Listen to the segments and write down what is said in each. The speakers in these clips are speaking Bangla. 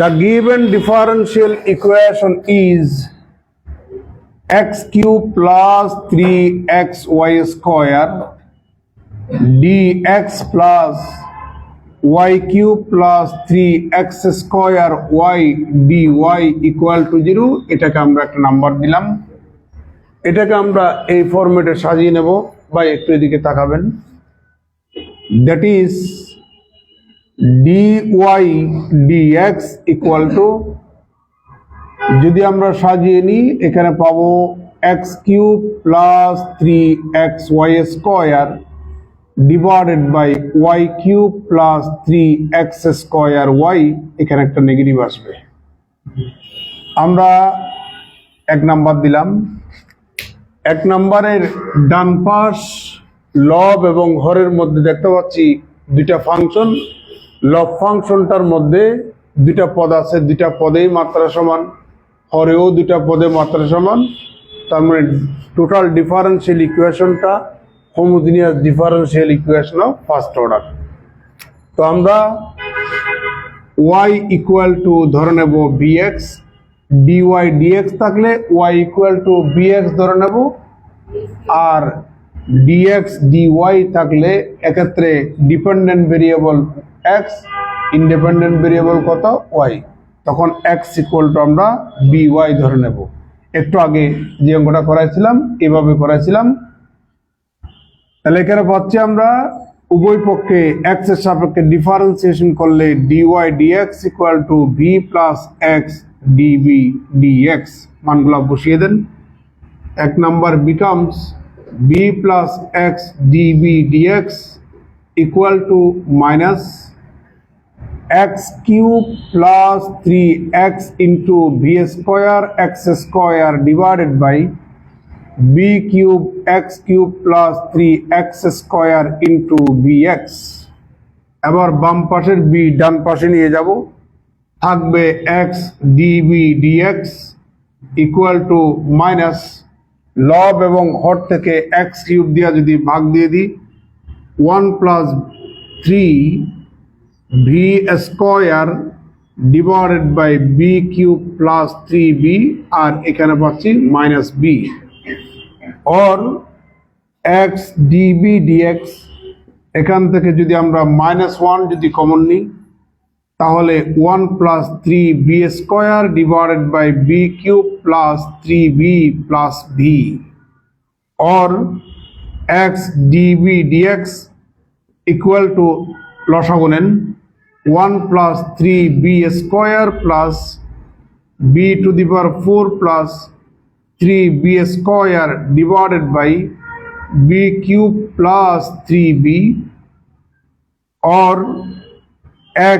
The given differential equation is x cube plus 3xy square dx plus y cube plus 3x square y dy equal to 0 এটাকে আমরা একটা নাম্বার দিলাম। এটাকে আমরা এই ফরম্যাটে সাজিয়ে নেব। ভাই একটু এদিকে তাকাবেন। That is dy dx equal to, যদি আমরা সাজিয়ে নিই এখানে পাবো x cube plus 3xy square divided by y cube plus 3x square y, এখানে একটা নেগেটিভ আসবে। আমরা এক নাম্বার দিলাম। এক নাম্বারের ডান পাশ লব এবং হরের মধ্যে দেখতে পাচ্ছি দুইটা ফাংশন। লব ফাংশনটার মধ্যে দুইটা পদ আছে, দুইটা পদেই মাত্রা সমান, হরেও দুইটা পদে মাত্রা সমান। তার মানে টোটাল ডিফারেন্সিয়াল ইকুয়েশনটা homogeneous differential equation of first order. তো আমরা y ইকুয়াল টু ধরে নেব bx, dy dx থাকলে y ইকুয়াল টু bx ধরে নেব, আর dx dy থাকলে এক্ষেত্রে dependent variable x, independent variable কত y, তখন x ইকুয়াল টু আমরা by ধরে নেব। একটু আগে যে অঙ্কটা করাইছিলাম এভাবে করাইছিলাম। তাহলে এখানে পাচ্ছি আমরা উভয় পক্ষে x এর সাপেক্ষে ডিফারেন্সিয়েশন করলে dy dx equal to v plus x dv dx, মানগুলো বসিয়ে দেন। এক number becomes v plus x dv dx equal to minus x cube plus 3x into v square x square divided by b cube x cube plus 3x square into vx। এবার বাম পাশের b ডান পাশে নিয়ে যাব, থাকবে x dv dx equal to minus লব এবং হর থেকে x কিউব দিয়া যদি ভাগ দিয়ে দিই 1 plus 3 v square divided by b cube plus 3b, আর এখানে পাচ্ছি মাইনাস b। और x dv dx এখান থেকে যদি আমরা -1 যদি কমন নিই তাহলে 1 plus 3b square divided by b cube plus 3b plus b, और x dv dx equal to লসাগু নেন 1 plus 3b square plus b to the power 4 plus 3b square divided by b cube plus 3b, और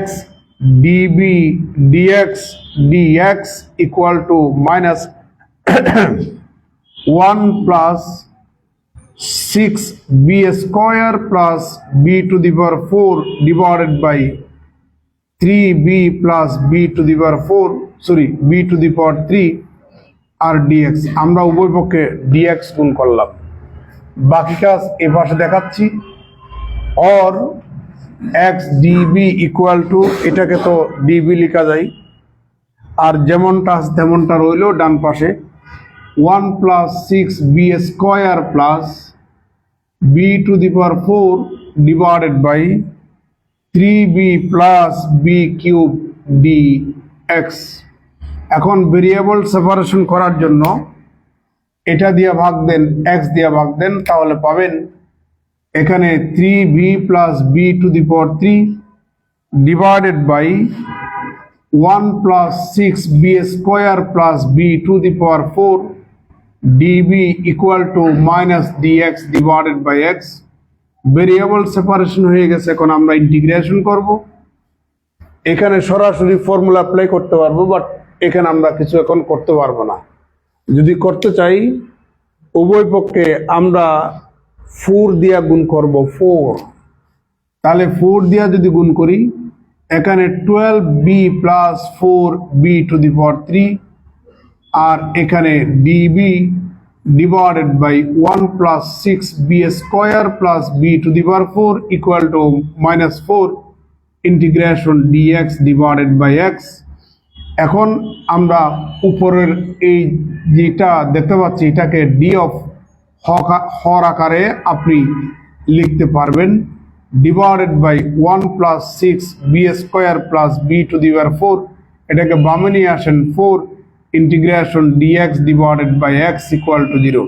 x db dx dx equal to minus 1 plus 6b square plus b to the power 4 divided by 3b plus b to the power 4 sorry b to the power 3 আর dx। আমরা উভয় পক্ষে dx গুণ করলাম। বাকি কাজ এই পাশে দেখাচ্ছি। और x db ইকুয়াল টু, এটাকে তো db লেখা যায়, আর যেমনটা আছে তেমনটা রইল ডান পাশে 1 plus 6b square plus b to the power 4 divided by 3b plus b cube dx। এখন ভেরিয়েবল সেপারেশন করার জন্য এটা দিয়ে ভাগ দেন, x দিয়ে ভাগ দেন, তাহলে পাবেন এখানে 3b plus b to the power 3 divided by 1 plus 6b square plus b to the power 4 db equal to minus dx divided by x। Variable separation হয়ে গেছে, এখন আমরা ইন্টিগ্রেশন করব। এখানে সরাসরি ফর্মুলা অ্যাপ্লাই করতে পারবো, বাট এখানে আমরা কিছু এখন করতে পারবো না। যদি করতে চাই উভয় পক্ষে আমরা 4 দিয়া গুণ করব 4, তাহলে 4 দিয়া যদি গুণ করি এখানে 12b plus 4b two the power 3, আর এখানে db divided by 1 plus 6b square plus b to the power 4 equal to minus 4 integration dx divided by x. এখন আমরা উপরের এই যেটা দেখতে পাচ্ছি এটাকে d of হর আকারে আপনি লিখতে পারবেন, divided by 1 plus 6b square plus b to the power 4, এটাকে বামে নিয়ে আসেন 4 integration dx divided by x equal to 0.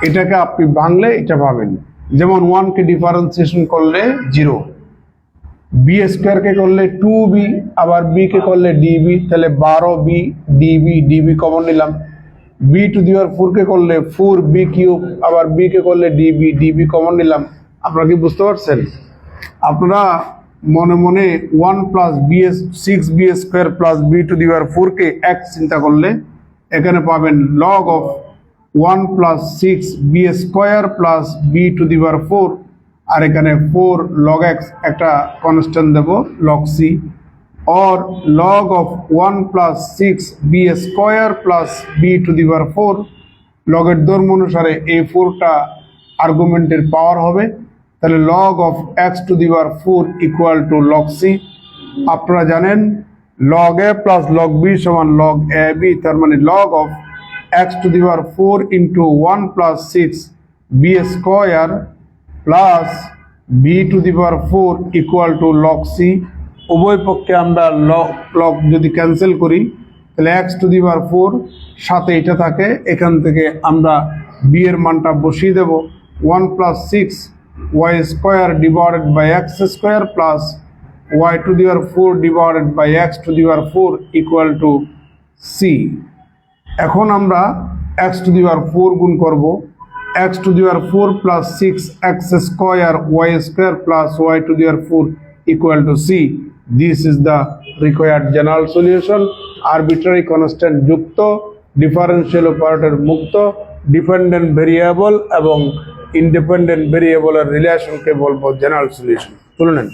এটাকে আপনি ভাঙলে এটা পাবেন, যেমন 1 কে ডিফারেন্সিয়েশন করলে 0, b স্কয়ার কে করলে 2b, আবার b কে করলে db, তাহলে 12b db কমন নিলাম, b টু দি পাওয়ার 4 কে করলে 4b কিউব, আবার b কে করলে db কমন নিলাম। আপনারা কি বুঝতে পারছেন? আপনারা মনে মনে 1 plus 6b square plus b to the power 4 কে x চিন্তা করলে এখানে পাবেন log of 1 plus 6b square plus b to the power 4, আর এখানে 4 log x একটা কনস্ট্যান্ট দেব log c, or log of 1 plus 6b square plus b to the power 4, লগের ধর্ম অনুসারে এই 4টা আর্গুমেন্টের পাওয়ার হবে, তাহলে log of x to the power 4 equal to log c। আপনারা জানেন log a plus log b সমান log ab, তার মানে log of x to the power 4 into 1 plus 6b square plus b to the power 4 equal to log c। উভয় পক্ষে আমরা লগ যদি ক্যান্সেল করি তাহলে x টু দি পাওয়ার 4 সাথে এটা থাকে, এখান থেকে আমরা b এর মানটা বসিয়ে দেব 1 plus 6 y square divided by x square plus y to the power 4 divided by x to the power 4 equal to c। এখন আমরা x টু দি পাওয়ার 4 গুণ করব, x to the power 4 plus 6x square y square plus y to the power 4 equal to c. This is the required general solution. Arbitrary constant যুক্ত, differential operator মুক্ত, dependent variable এবং independent variable এর রিলেশনকে বলবো general solution। তুলে নেন।